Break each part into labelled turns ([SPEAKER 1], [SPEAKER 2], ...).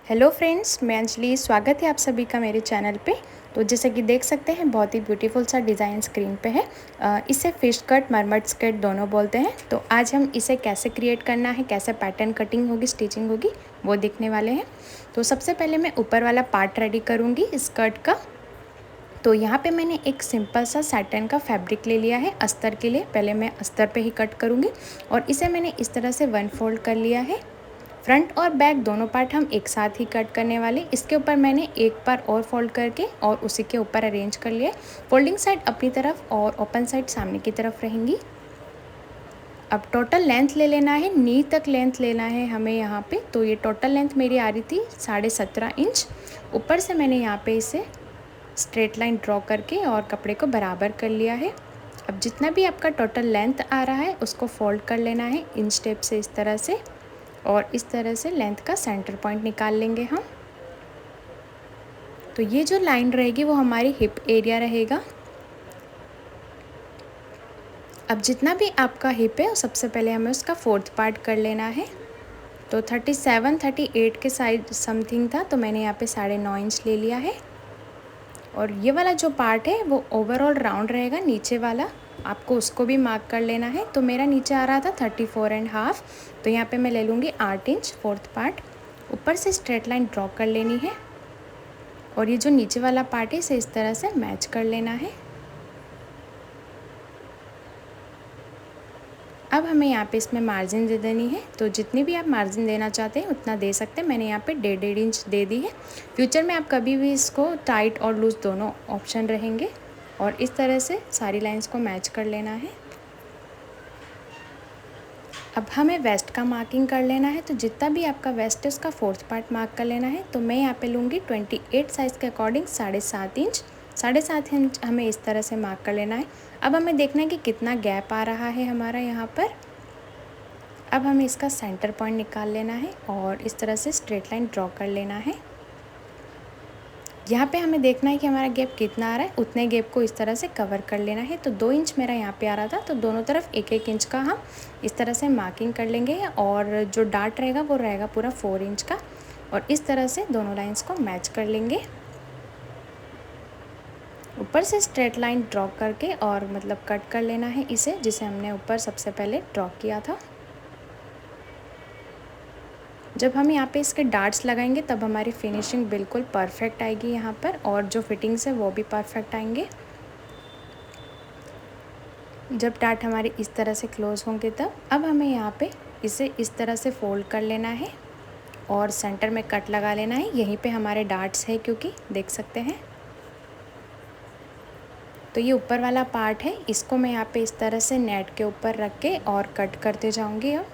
[SPEAKER 1] Hello friends, मैं अंजलि। स्वागत है आप सभी का मेरे चैनल पे। तो जैसे कि देख सकते हैं, बहुत ही ब्यूटीफुल सा डिज़ाइन स्क्रीन पे है। इसे फिश कट, मरमट स्कर्ट दोनों बोलते हैं। तो आज हम इसे कैसे क्रिएट करना है, कैसे पैटर्न कटिंग होगी, स्टिचिंग होगी, वो देखने वाले हैं। तो सबसे पहले मैं ऊपर वाला पार्ट रेडी करूँगी स्कर्ट का। तो यहाँ पे मैंने एक सिंपल सा सैटिन का फैब्रिक ले लिया है अस्तर के लिए। पहले मैं अस्तर पे ही कट करूँगी और इसे मैंने इस तरह से 1 फोल्ड कर लिया है। फ्रंट और बैक दोनों पार्ट हम एक साथ ही कट करने वाले। इसके ऊपर मैंने एक बार और फोल्ड करके और उसी के ऊपर अरेंज कर लिया। फोल्डिंग साइड अपनी तरफ और ओपन साइड सामने की तरफ रहेंगी। अब टोटल लेंथ ले लेना है, नी तक लेंथ लेना है हमें यहाँ पे। तो ये टोटल लेंथ मेरी आ रही थी 17.5 इंच। ऊपर से मैंने यहाँ पे इसे स्ट्रेट लाइन ड्रॉ करके और कपड़े को बराबर कर लिया है। अब जितना भी आपका टोटल लेंथ आ रहा है उसको फोल्ड कर लेना है इंच टेप से इस तरह से, और इस तरह से लेंथ का सेंटर पॉइंट निकाल लेंगे हम। तो ये जो लाइन रहेगी वो हमारी हिप एरिया रहेगा। अब जितना भी आपका हिप है सबसे पहले हमें उसका 4th पार्ट कर लेना है। तो 37-38 के साइड समथिंग था, तो मैंने यहाँ पे 9.5 इंच ले लिया है। और ये वाला जो पार्ट है वो ओवरऑल राउंड रहेगा, नीचे वाला आपको उसको भी मार्क कर लेना है। तो मेरा नीचे आ रहा था 34.5, तो यहाँ पे मैं ले लूँगी 8 इंच 4th पार्ट। ऊपर से स्ट्रेट लाइन ड्रॉ कर लेनी है और ये जो नीचे वाला पार्ट है इसे इस तरह से मैच कर लेना है। अब हमें यहाँ पे इसमें मार्जिन दे देनी है। तो जितनी भी आप मार्जिन देना चाहते हैं उतना दे सकते हैं। मैंने यहाँ पे 1.5 इंच दे दी है। फ्यूचर में आप कभी भी इसको टाइट और लूज़ दोनों ऑप्शन रहेंगे। और इस तरह से सारी लाइंस को मैच कर लेना है। अब हमें वेस्ट का मार्किंग कर लेना है। तो जितना भी आपका वेस्ट है उसका 4th पार्ट मार्क कर लेना है। तो मैं यहाँ पे लूँगी 28 साइज़ के अकॉर्डिंग 7.5 इंच। 7.5 इंच हमें इस तरह से मार्क कर लेना है। अब हमें देखना है कि कितना गैप आ रहा है हमारा यहाँ पर। अब हमें इसका सेंटर पॉइंट निकाल लेना है और इस तरह से स्ट्रेट लाइन ड्रॉ कर लेना है। यहाँ पे हमें देखना है कि हमारा गैप कितना आ रहा है, उतने गैप को इस तरह से कवर कर लेना है। तो 2 इंच मेरा यहाँ पे आ रहा था, तो दोनों तरफ 1-1 इंच का हम इस तरह से मार्किंग कर लेंगे। और जो डार्ट रहेगा वो रहेगा पूरा 4 इंच का। और इस तरह से दोनों लाइंस को मैच कर लेंगे। ऊपर से स्ट्रेट लाइन ड्रॉ करके और मतलब कट कर लेना है इसे, जिसे हमने ऊपर सबसे पहले ड्रॉ किया था। जब हम यहाँ पे इसके डार्ट्स लगाएंगे तब हमारी फिनिशिंग बिल्कुल परफेक्ट आएगी यहाँ पर, और जो फिटिंग्स है वो भी परफेक्ट आएंगे। जब डार्ट हमारे इस तरह से क्लोज होंगे तब अब हमें यहाँ पे इसे इस तरह से फोल्ड कर लेना है और सेंटर में कट लगा लेना है। यहीं पे हमारे डार्ट्स है, क्योंकि देख सकते हैं। तो ये ऊपर वाला पार्ट है, इसको मैं यहाँ पे इस तरह से नेट के ऊपर रख के और कट करते जाऊँगी। अब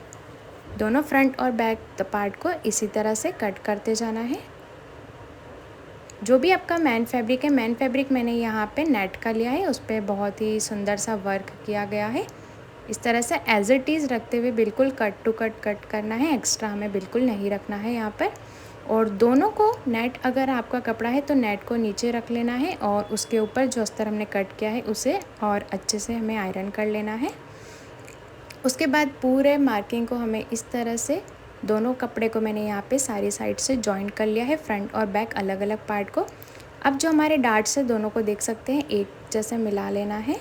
[SPEAKER 1] दोनों फ्रंट और बैक पार्ट को इसी तरह से कट करते जाना है। जो भी आपका मैन फैब्रिक है, मैन फैब्रिक मैंने यहाँ पे नेट का लिया है, उस पर बहुत ही सुंदर सा वर्क किया गया है। इस तरह से एज इट इज़ रखते हुए बिल्कुल कट टू कट करना है, एक्स्ट्रा हमें बिल्कुल नहीं रखना है यहाँ पर। और दोनों को नेट, अगर आपका कपड़ा है तो नेट को नीचे रख लेना है और उसके ऊपर जो अस्तर हमने कट किया है उसे और अच्छे से हमें आयरन कर लेना है। उसके बाद पूरे मार्किंग को हमें इस तरह से, दोनों कपड़े को मैंने यहाँ पे सारी साइड से जॉइंट कर लिया है, फ्रंट और बैक अलग अलग पार्ट को। अब जो हमारे डार्ट्स है दोनों को देख सकते हैं एक जैसे मिला लेना है।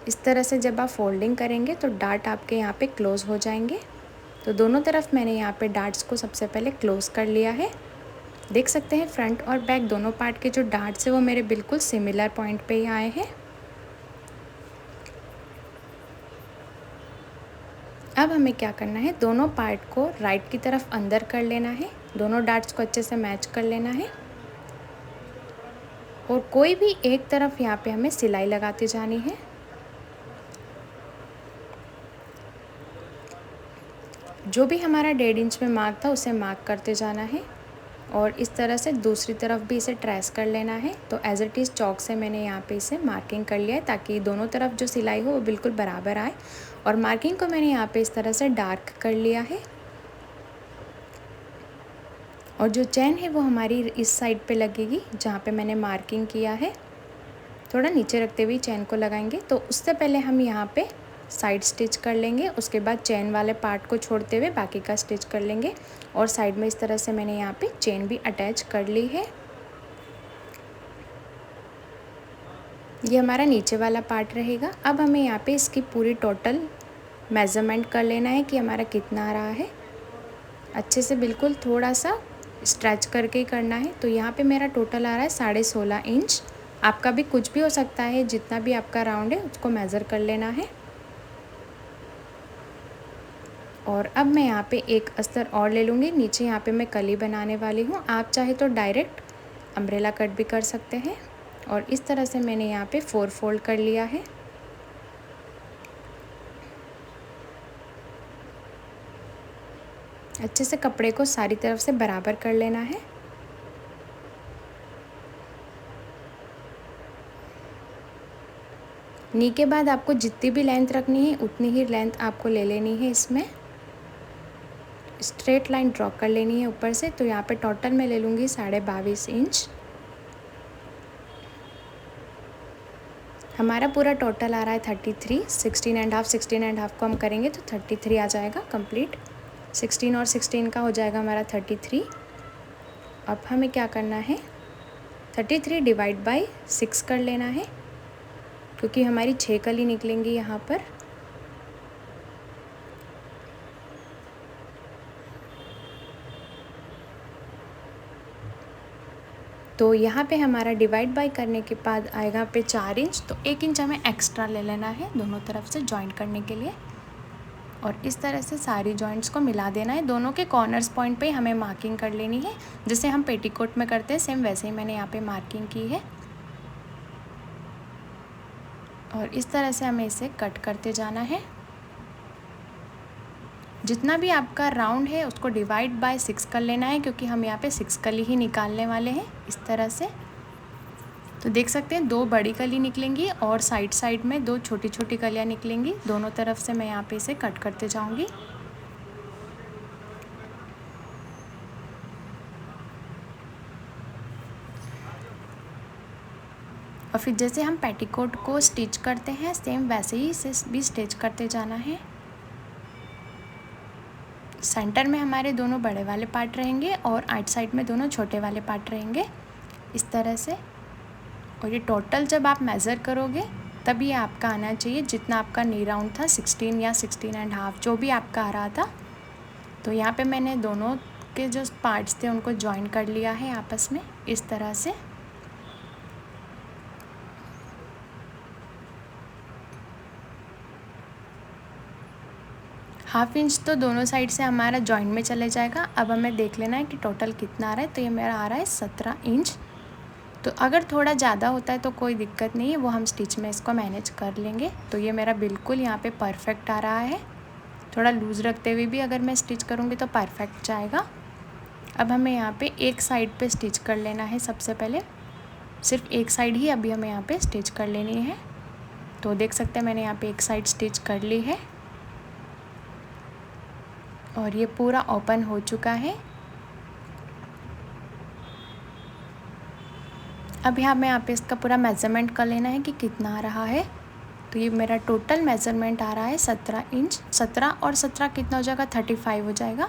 [SPEAKER 1] इस तरह से जब आप फोल्डिंग करेंगे तो डार्ट आपके यहाँ पे क्लोज हो जाएंगे। तो दोनों तरफ मैंने यहाँ पे डार्ट्स को सबसे पहले क्लोज कर लिया है। देख सकते हैं फ्रंट और बैक दोनों पार्ट के जो डार्ट्स है वो मेरे बिल्कुल सिमिलर पॉइंट पे ही आए हैं। अब हमें क्या करना है, दोनों पार्ट को राइट की तरफ अंदर कर लेना है, दोनों डार्ट्स को अच्छे से मैच कर लेना है। और कोई भी एक तरफ यहाँ पे हमें सिलाई लगाते जानी है। जो भी हमारा 1.5 इंच में मार्क था उसे मार्क करते जाना है और इस तरह से दूसरी तरफ भी इसे ट्रेस कर लेना है। तो एज इट इज़ चौक से मैंने यहाँ पे इसे मार्किंग कर लिया है, ताकि दोनों तरफ जो सिलाई हो वो बिल्कुल बराबर आए। और मार्किंग को मैंने यहाँ पे इस तरह से डार्क कर लिया है। और जो चैन है वो हमारी इस साइड पे लगेगी जहाँ पे मैंने मार्किंग किया है। थोड़ा नीचे रखते हुए चैन को लगाएंगे। तो उससे पहले हम यहाँ पे साइड स्टिच कर लेंगे। उसके बाद चेन वाले पार्ट को छोड़ते हुए बाकी का स्टिच कर लेंगे। और साइड में इस तरह से मैंने यहाँ पे चेन भी अटैच कर ली है। ये हमारा नीचे वाला पार्ट रहेगा। अब हमें यहाँ पे इसकी पूरी टोटल मेज़रमेंट कर लेना है कि हमारा कितना आ रहा है। अच्छे से बिल्कुल थोड़ा सा स्ट्रेच करके ही करना है। तो यहाँ पे मेरा टोटल आ रहा है 16.5 इंच। आपका भी कुछ भी हो सकता है, जितना भी आपका राउंड है उसको मेज़र कर लेना है। और अब मैं यहाँ पे एक अस्तर और ले लूँगी। नीचे यहाँ पे मैं कली बनाने वाली हूँ। आप चाहे तो डायरेक्ट अम्ब्रेला कट भी कर सकते हैं। और इस तरह से मैंने यहाँ पे 4 फोल्ड कर लिया है। अच्छे से कपड़े को सारी तरफ से बराबर कर लेना है। नी के बाद आपको जितनी भी लेंथ रखनी है उतनी ही लेंथ आपको ले लेनी है। इसमें स्ट्रेट लाइन ड्रॉ कर लेनी है ऊपर से। तो यहाँ पे टोटल मैं ले लूँगी 22.5 इंच। हमारा पूरा टोटल आ रहा है 33। 16.5 को हम करेंगे तो 33 आ जाएगा कंप्लीट। 16 और 16 का हो जाएगा हमारा 33। अब हमें क्या करना है, 33 डिवाइड बाई 6 कर लेना है, क्योंकि हमारी 6 कली निकलेंगी यहाँ पर। तो यहाँ पे हमारा डिवाइड बाय करने के बाद आएगा पे 4 इंच। तो 1 इंच हमें एक्स्ट्रा ले लेना है दोनों तरफ से जॉइंट करने के लिए। और इस तरह से सारी जॉइंट्स को मिला देना है। दोनों के कॉर्नर्स पॉइंट पे हमें मार्किंग कर लेनी है, जैसे हम पेटीकोट में करते हैं सेम वैसे ही मैंने यहाँ पे मार्किंग की है। और इस तरह से हमें इसे कट करते जाना है। जितना भी आपका राउंड है उसको डिवाइड बाय 6 कर लेना है, क्योंकि हम यहाँ पे 6 कली ही निकालने वाले हैं इस तरह से। तो देख सकते हैं 2 बड़ी कली निकलेंगी और साइड साइड में 2 छोटी छोटी कलियाँ निकलेंगी। दोनों तरफ से मैं यहाँ पे इसे कट करते जाऊँगी। और फिर जैसे हम पेटीकोट को स्टिच करते हैं सेम वैसे ही इसे भी स्टिच करते जाना है। सेंटर में हमारे दोनों बड़े वाले पार्ट रहेंगे और आइट साइड में दोनों छोटे वाले पार्ट रहेंगे इस तरह से। और ये टोटल जब आप मेज़र करोगे तब ये आपका आना चाहिए जितना आपका नी राउंड था, 16 या 16.5 जो भी आपका आ रहा था। तो यहाँ पे मैंने दोनों के जो पार्ट्स थे उनको जॉइन कर लिया है आपस में इस तरह से। हाफ इंच तो दोनों साइड से हमारा जॉइंट में चले जाएगा। अब हमें देख लेना है कि टोटल कितना आ रहा है। तो ये मेरा आ रहा है 17 इंच। तो अगर थोड़ा ज़्यादा होता है तो कोई दिक्कत नहीं है, वो हम स्टिच में इसको मैनेज कर लेंगे। तो ये मेरा बिल्कुल यहाँ पे परफेक्ट आ रहा है। थोड़ा लूज़ रखते हुए भी अगर मैं स्टिच करूँगी तो परफेक्ट जाएगा। अब हमें यहाँ पे एक साइड पे स्टिच कर लेना है। सबसे पहले सिर्फ एक साइड ही अभी हमें यहाँ पे स्टिच कर लेनी है। तो देख सकते हैं मैंने यहाँ पे एक साइड स्टिच कर ली है और ये पूरा ओपन हो चुका है। अब यहाँ पे इसका पूरा मेज़रमेंट कर लेना है कि कितना आ रहा है। तो ये मेरा टोटल मेज़रमेंट आ रहा है 17 इंच। 17 और 17 कितना हो जाएगा, 35 हो जाएगा।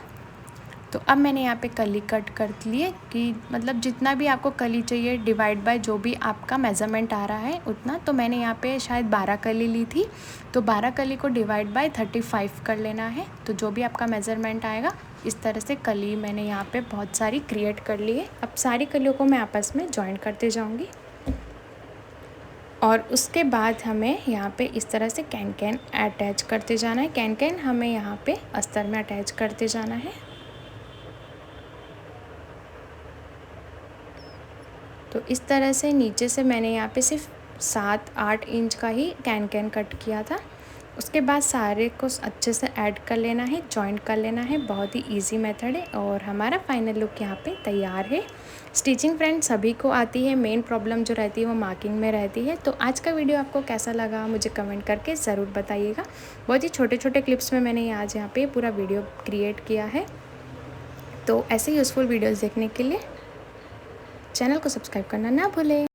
[SPEAKER 1] तो अब मैंने यहाँ पे कली कट कर लिए कि मतलब जितना भी आपको कली चाहिए डिवाइड बाय जो भी आपका मेज़रमेंट आ रहा है उतना। तो मैंने यहाँ पे शायद 12 कली ली थी, तो 12 कली को डिवाइड बाय 35 कर लेना है। तो जो भी आपका मेज़रमेंट आएगा इस तरह से कली मैंने यहाँ पे बहुत सारी क्रिएट कर ली है। अब सारी कलियों को मैं आपस में जॉइन करते जाऊँगी। और उसके बाद हमें यहाँ पे इस तरह से कैन अटैच करते जाना है। कैन हमें यहाँ पे अस्तर में अटैच करते जाना है। तो इस तरह से नीचे से मैंने यहाँ पे सिर्फ 7-8 इंच का ही कैन कट किया था। उसके बाद सारे को अच्छे से ऐड कर लेना है, जॉइंट कर लेना है। बहुत ही इजी मेथड है और हमारा फाइनल लुक यहाँ पे तैयार है। स्टिचिंग फ्रेंड सभी को आती है, मेन प्रॉब्लम जो रहती है वो मार्किंग में रहती है। तो आज का वीडियो आपको कैसा लगा मुझे कमेंट करके ज़रूर बताइएगा। बहुत ही छोटे छोटे क्लिप्स में मैंने आज यहाँ पे पूरा वीडियो क्रिएट किया है। तो ऐसे यूज़फुल वीडियोज़ देखने के लिए चैनल को सब्सक्राइब करना ना भूलें।